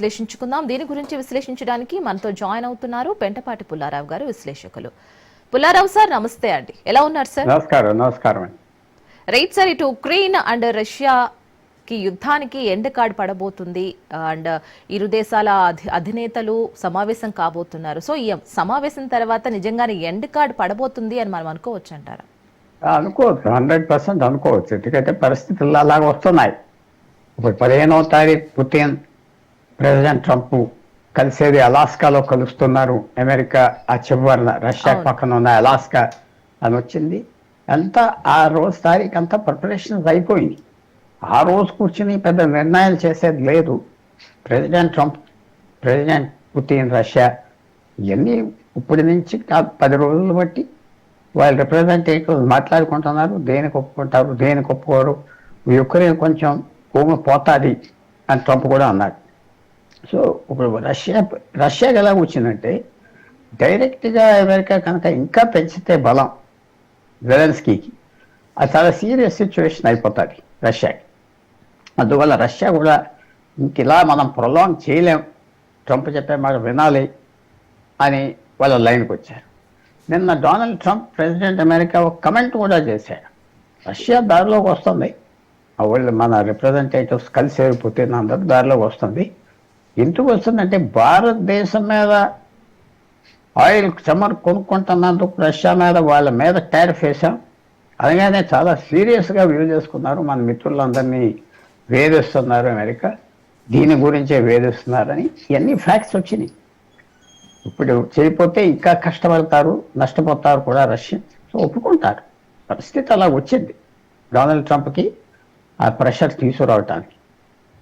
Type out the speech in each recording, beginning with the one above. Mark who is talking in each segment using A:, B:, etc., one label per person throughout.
A: విశ్లేషించుకుందాం. దీని గురించి విశ్లేషించడానికి మనతో జాయిన్ అవుతున్నారు పెంటపాటి పుల్లారావు గారు, విశ్లేషకులు. పుల్లారావు సార్ నమస్తే అండి, ఎలా ఉన్నారు సార్?
B: నమస్కారం అండి.
A: రైట్ సార్, ఇటు ఉక్రెయిన్ అండ్ రష్యాకి యుద్ధానికి ఎండ్ కార్డ్ పడబోతుంది అండ్ ఇరు దేశాల అధినేతలు సమావేశం కాబోతున్నారు. సో ఈ సమావేశం తర్వాత నిజంగానే ఎండ్ కార్డ్ పడబోతుంది అని మనం అనుకోవచ్చు అంటారా?
B: అనుకోవచ్చు, 100% అనుకోవచ్చు. ఎందుకంటే పరిస్థితులు అలాగ వస్తున్నాయి. ఇప్పుడు 15వ తారీఖు పుతిన్ ప్రెసిడెంట్ ట్రంప్ కలిసేది అలాస్కాలో కలుస్తున్నారు. అమెరికా ఆ చివరన రష్యా పక్కన ఉన్న అలాస్కా అని వచ్చింది. అంతా ఆ రోజు తారీఖు అంతా ప్రిపరేషన్స్ అయిపోయింది. ఆ రోజు కూర్చుని పెద్ద నిర్ణయాలు చేసేది లేదు. President Trump, president Putin, Russia ఇవన్నీ ఇప్పటి నుంచి 10 రోజులు బట్టి వాళ్ళు రిప్రజెంటేటివ్స్ మాట్లాడుకుంటున్నారు. దేనికి ఒప్పుకుంటారు, దేనికి ఒప్పుకోరు, యుక్రెయిన్ కొంచెం పోతుంది అని ట్రంప్ కూడా అన్నాడు. సో ఇప్పుడు రష్యాకి ఎలా వచ్చిందంటే డైరెక్ట్గా అమెరికా కనుక ఇంకా పెంచితే బలం జెలెన్స్కీకి, అది చాలా సీరియస్ సిచ్యువేషన్ అయిపోతుంది రష్యాకి. అందువల్ల రష్యా కూడా ఇంక ఇలా మనం ప్రొలాంగ్ చేయలేం, ట్రంప్ చెప్పే మాట వినాలి అని వాళ్ళ లైన్కి వచ్చారు. నిన్న డొనాల్డ్ ట్రంప్ ప్రెసిడెంట్ అమెరికా ఒక కమెంట్ కూడా చేశాడు. రష్యా దారిలోకి వస్తుంది, వాళ్ళు మన రిప్రజెంటేటివ్స్ కలిసి పుతిన్ అందరూ దారిలోకి వస్తుంది. ఎందుకు వస్తుందంటే భారతదేశం మీద ఆయిల్ చమర్ కొనుక్కుంటున్నందుకు రష్యా మీద వాళ్ళ మీద టారిఫ్ వేసాం. అలాగనే చాలా సీరియస్గా వ్యూ చేసుకున్నారు. మన మిత్రులందరినీ వేధిస్తున్నారు అమెరికా, దీని గురించే వేధిస్తున్నారని ఇవన్నీ ఫ్యాక్ట్స్ వచ్చినాయి. ఇప్పుడు చేయకపోతే ఇంకా కష్టపడతారు, నష్టపోతారు కూడా రష్యన్. సో ఒప్పుకుంటారు. పరిస్థితి అలా వచ్చింది డొనాల్డ్ ట్రంప్కి ఆ ప్రెషర్ తీసుకురావటానికి.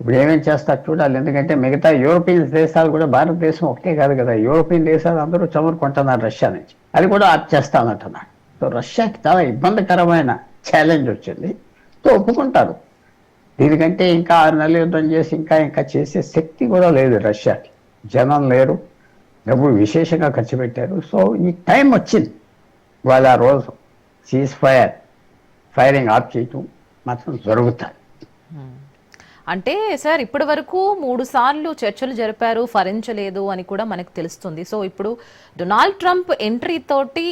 B: ఇప్పుడు ఏమేం చేస్తారు చూడాలి. ఎందుకంటే మిగతా యూరోపియన్ దేశాలు కూడా, భారతదేశం ఒకటే కాదు కదా, యూరోపియన్ దేశాలు అందరూ చమురుకుంటున్నారు రష్యా నుంచి, అది కూడా ఆప్ చేస్తానంటున్నాడు. సో రష్యాకి చాలా ఇబ్బందికరమైన ఛాలెంజ్ వచ్చింది. సో ఒప్పుకుంటారు. దీనికంటే ఇంకా 6 నెలలు యుద్ధం చేసి ఇంకా చేసే శక్తి కూడా లేదు రష్యాకి. జనం లేరు, డబ్బులు విశేషంగా ఖర్చు పెట్టారు. సో ఈ టైం వచ్చింది. వాళ్ళ రోజు ఫైరింగ్ ఆఫ్ చేయటం మాత్రం జరుగుతుంది.
A: అంటే సార్ ఇప్పటి వరకు 3 సార్లు చర్చలు జరిపారు, ఫలించలేదు అని కూడా మనకు తెలుస్తుంది. సో ఇప్పుడు డొనాల్డ్ ట్రంప్ ఎంట్రీ తోటి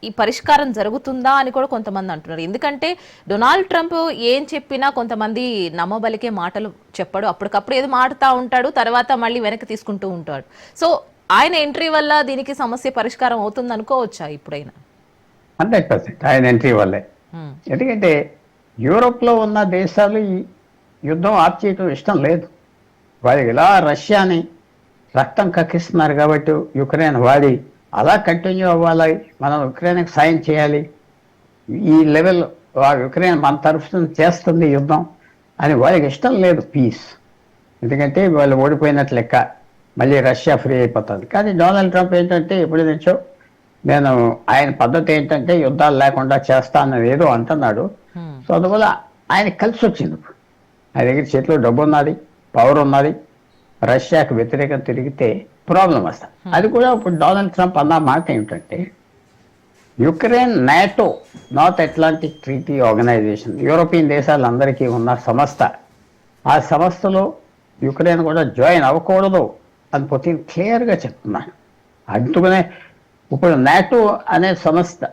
A: ఈ పరిష్కారం జరుగుతుందా అని కూడా కొంతమంది అంటున్నారు. ఎందుకంటే డొనాల్డ్ ట్రంప్ ఏం చెప్పినా కొంతమంది నమ్మబలికే మాటలు చెప్పాడు, అప్పటికప్పుడు ఏదో మాడుతూ ఉంటాడు, తర్వాత మళ్ళీ వెనక్కి తీసుకుంటూ ఉంటాడు. సో ఆయన ఎంట్రీ వల్ల దీనికి సమస్య పరిష్కారం అవుతుంది అనుకోవచ్చా ఇప్పుడైనా?
B: 100% ఆయన ఎంట్రీ వల్లే. ఎందుకంటే యూరోప్లో ఉన్న దేశాలు ఈ యుద్ధం ఆప్ చేయటం ఇష్టం లేదు. వాళ్ళకి ఇలా రష్యాని రక్తం కక్కిస్తున్నారు కాబట్టి యుక్రెయిన్ వాడి అలా కంటిన్యూ అవ్వాలి, మనం యుక్రెయిన్కి సాయం చేయాలి, ఈ లెవెల్ యుక్రెయిన్ మన తరఫున చేస్తుంది యుద్ధం అని వాళ్ళకి ఇష్టం లేదు పీస్. ఎందుకంటే వాళ్ళు ఓడిపోయినట్లు లెక్క, మళ్ళీ రష్యా ఫ్రీ అయిపోతుంది. కానీ డొనాల్డ్ ట్రంప్ ఏంటంటే ఎప్పటి నుంచో నేను ఆయన పద్ధతి ఏంటంటే యుద్ధాలు లేకుండా చేస్తానని ఏదో అంటున్నాడు. సో అందువల్ల ఆయన కలిసి వచ్చింది. ఆయన దగ్గర చేతిలో డబ్బు ఉన్నది, పవర్ ఉన్నది. రష్యాకు వ్యతిరేకం తిరిగితే ప్రాబ్లం వస్తుంది. అది కూడా ఇప్పుడు డొనాల్డ్ ట్రంప్ అన్న మాట ఏమిటంటే Ukraine NATO, North Atlantic Treaty Organisation, European దేశాలందరికీ ఉన్న సంస్థ, ఆ సంస్థలో యుక్రెయిన్ కూడా జాయిన్ అవ్వకూడదు అని పుతిన్ క్లియర్గా చెప్తున్నాను. అందుకనే ఇప్పుడు నాటో అనే సంస్థ,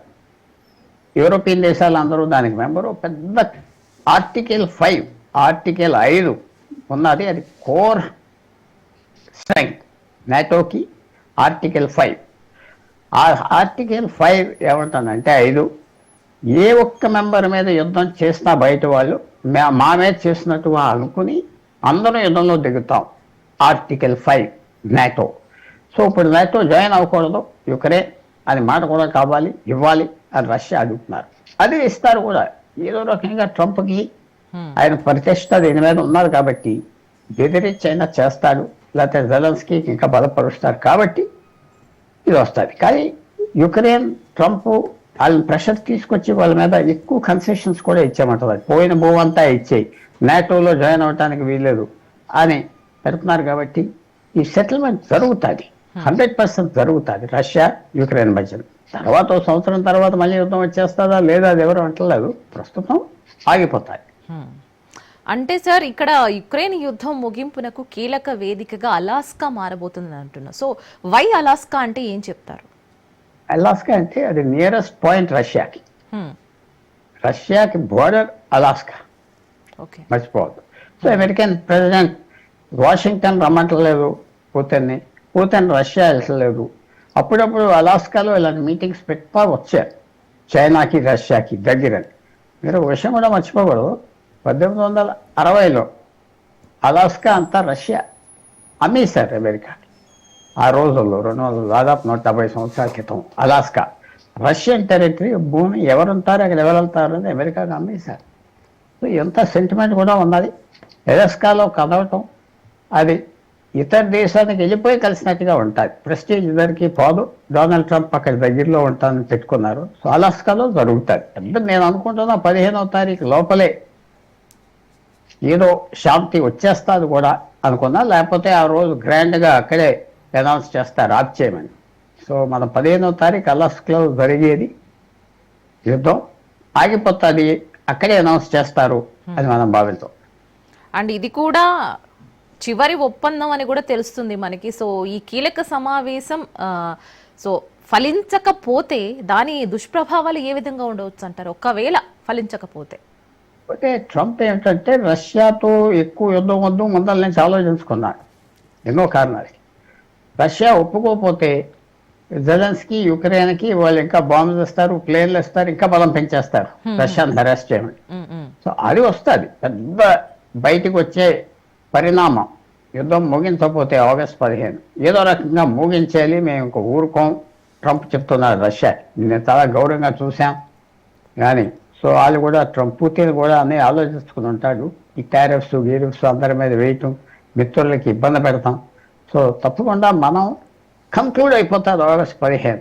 B: యూరోపియన్ దేశాలందరూ దానికి మెంబరు. పెద్ద ఆర్టికల్ 5 ఉన్నది, అది కోర్ స్ట్రెంగ్త్ నాటోకి. ఆర్టికల్ 5, ఆ ఆర్టికల్ 5 ఏమంటుందంటే 5 ఏ ఒక్క మెంబర్ మీద యుద్ధం చేసినా బయట వాళ్ళు మా మీద చేసినట్టు అనుకుని అందరూ యుద్ధంలో దిగుతాం. Article 5 NATO. సో ఇప్పుడు నాటో జాయిన్ అవ్వకూడదు యుక్రెయిన్ అని మాట కూడా కావాలి, ఇవ్వాలి అని రష్యా అడుగుతున్నారు. అది ఇస్తారు కూడా. ఏదో రకంగా ట్రంప్కి ఆయన ప్రతిష్ట దీని మీద ఉన్నారు కాబట్టి బెదిరించి అయినా చేస్తాడు, లేకపోతే జెలెన్స్కీకి ఇంకా బలపరుస్తారు కాబట్టి ఇది వస్తుంది. కానీ యుక్రెయిన్ ట్రంప్ వాళ్ళని ప్రెషర్ తీసుకొచ్చి వాళ్ళ మీద ఎక్కువ కన్సెషన్స్ కూడా ఇచ్చామంటారు. పోయిన భూమి అంతా ఇచ్చేయి, నాటోలో జాయిన్ అవ్వడానికి వీల్లేదు అని పెడుతున్నారు. కాబట్టి ఈ సెటిల్మెంట్ జరుగుతుంది, 100% జరుగుతుంది రష్యా యుక్రెయిన్ మధ్యన. తర్వాత 1 సంవత్సరం తర్వాత మళ్ళీ యుద్ధం వచ్చేస్తుందా లేదా అది ఎవరు అంటలేదు. ప్రస్తుతం ఆగిపోతాయి.
A: అంటే సార్ ఇక్కడ యుక్రెయిన్ యుద్ధం ముగింపునకు కీలక వేదికగా అలాస్కా మారబోతుంది అంటున్నారు. సో వై అలాస్కా అంటే ఏం చెప్తారు?
B: అలాస్కా అంటే అది నియరెస్ట్ పాయింట్ రష్యాకి. రష్యాకి బోర్డర్ అలాస్కా,
A: ఓకే.
B: మర్చిపోవద్దు. సో అమెరికన్ ప్రెసిడెంట్ వాషింగ్టన్ రమ్మంటలేదు పుతిన్ని, పుతిన్ రష్యా వెళ్ళలేదు. అప్పుడప్పుడు అలాస్కాలో ఇలాంటి మీటింగ్స్ పెట్టుకో వచ్చారు, చైనాకి రష్యాకి దగ్గరని. మీరు ఒక విషయం కూడా మర్చిపోకూడదు, 1860లో అలాస్కా అంతా రష్యా అమ్మేశారు అమెరికాకి. ఆ రోజుల్లో దాదాపు 150 సంవత్సరాల క్రితం అలాస్కా రష్యన్ టెరిటరీ, భూమి ఎవరుంటారు అక్కడ ఎవరు వెళ్తారు అని అమెరికాకి అమ్మేశారు. సో ఎంత సెంటిమెంట్ కూడా ఉన్నది. అలాస్కాలో కదవటం అది ఇతర దేశానికి వెళ్ళిపోయి కలిసినట్టుగా ఉంటుంది. ప్రెస్టీజ్ ఇద్దరికి పోదు. డొనాల్డ్ ట్రంప్ అక్కడ దగ్గరలో ఉంటానని పెట్టుకున్నారు. సో అలాస్కాలో జరుగుతుంది. అంటే నేను అనుకుంటున్నా 15వ తారీఖు లోపలే ఏదో శాంతి వచ్చేస్తుంది కూడా అనుకున్నా, లేకపోతే ఆ రోజు గ్రాండ్గా అక్కడే అనౌన్స్ చేస్తారు ఆప్ చేయమని. సో మన 15వ తారీఖు అలాస్కాలో జరిగేది యుద్ధం ఆగిపోతుంది, అక్కడే అనౌన్స్ చేస్తారు అని మనం భావించాం.
A: అండ్ ఇది కూడా చివరి ఒప్పందం అని కూడా తెలుస్తుంది మనకి. సో ఈ కీలక సమావేశం సో ఫలించకపోతే దాని దుష్ప్రభావాలు ఏ విధంగా ఉండవచ్చు అంటారు, ఒకవేళ ఫలించకపోతే?
B: అయితే ట్రంప్ ఏంటంటే రష్యాతో ఎక్కువ యుద్ధం వద్దు ముందర నుంచి ఆలోచించుకున్నాడు ఎన్నో కారణాలకి. రష్యా ఒప్పుకోకపోతే జెలెన్స్కీ యుక్రెయిన్కి వాళ్ళు ఇంకా బాంబులు ఇస్తారు, ప్లేన్లు ఇస్తారు, ఇంకా బలం పెంచేస్తారు రష్యాను హెరాస్ చేయమని. సో అది వస్తుంది పెద్ద బయటికి వచ్చే పరిణామం. యుద్ధం ముగించకపోతే ఆగస్టు 15 ఏదో రకంగా ముగించేయాలి, మేము ఇంక ఊరుకోం ట్రంప్ చెప్తున్నారు రష్యా. నేను చాలా గౌరవంగా చూసాం కానీ. సో వాళ్ళు కూడా ట్రంప్ పుతిన్ కూడా అన్నీ ఆలోచించుకుని ఉంటాడు. ఈ టారిఫ్స్ గీరిఫ్స్ అందరి మీద వేయటం, మిత్రులకి ఇబ్బంది పెడతాం. సో తప్పకుండా మనం కంక్లూడ్ అయిపోతాడు ఆగస్టు 15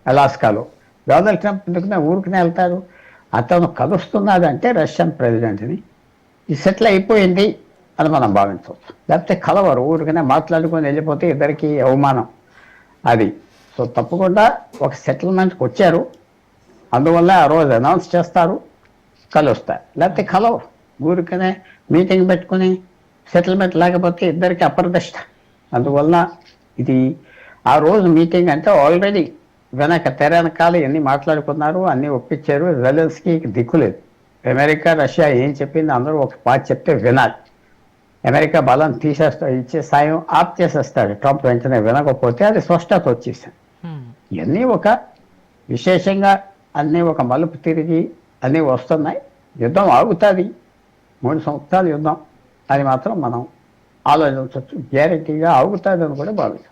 B: అలాస్కాలో. డొనాల్డ్ ట్రంప్ ఎందుకునే ఊరికనే వెళ్తాడు, అతను కలుస్తున్నాడంటే రష్యన్ ప్రెసిడెంట్ని ఈ సెటిల్ అయిపోయింది అని మనం భావించవచ్చు. లేకపోతే కలవరు, ఊరికనే మాట్లాడుకొని వెళ్ళిపోతే ఇద్దరికి అవమానం అది. సో తప్పకుండా ఒక సెటిల్మెంట్కి వచ్చారు, అందువల్ల ఆ రోజు అనౌన్స్ చేస్తారు, కలుస్తారు. లేకపోతే కలవరు, ఊరికనే మీటింగ్ పెట్టుకుని సెటిల్మెంట్ లేకపోతే ఇద్దరికి అప్రదిష్ట. అందువల్ల ఇది ఆ రోజు మీటింగ్ అంటే ఆల్రెడీ తెర వెనకాల ఎన్ని మాట్లాడుకున్నారు, అన్నీ ఒప్పించారు. జెలెన్స్కీకి దిక్కులేదు. అమెరికా రష్యా ఏం చెప్పింది అందరూ ఒక పాట చెప్తే వినాలి. అమెరికా బలం ఇచ్చే సాయం ఆప్ చేసేస్తాడు ట్రంప్ వెంటనే వినకపోతే. అది స్పష్టత వచ్చేసాడు. ఇవన్నీ ఒక విశేషంగా అన్నీ ఒక మలుపు తిరిగి అన్నీ వస్తున్నాయి. యుద్ధం ఆగుతుంది, 3 సంవత్సరాలు యుద్ధం అని మాత్రం మనం ఆలోచించవచ్చు. గ్యారెంటీగా ఆగుతుంది అని కూడా భావిస్తాం.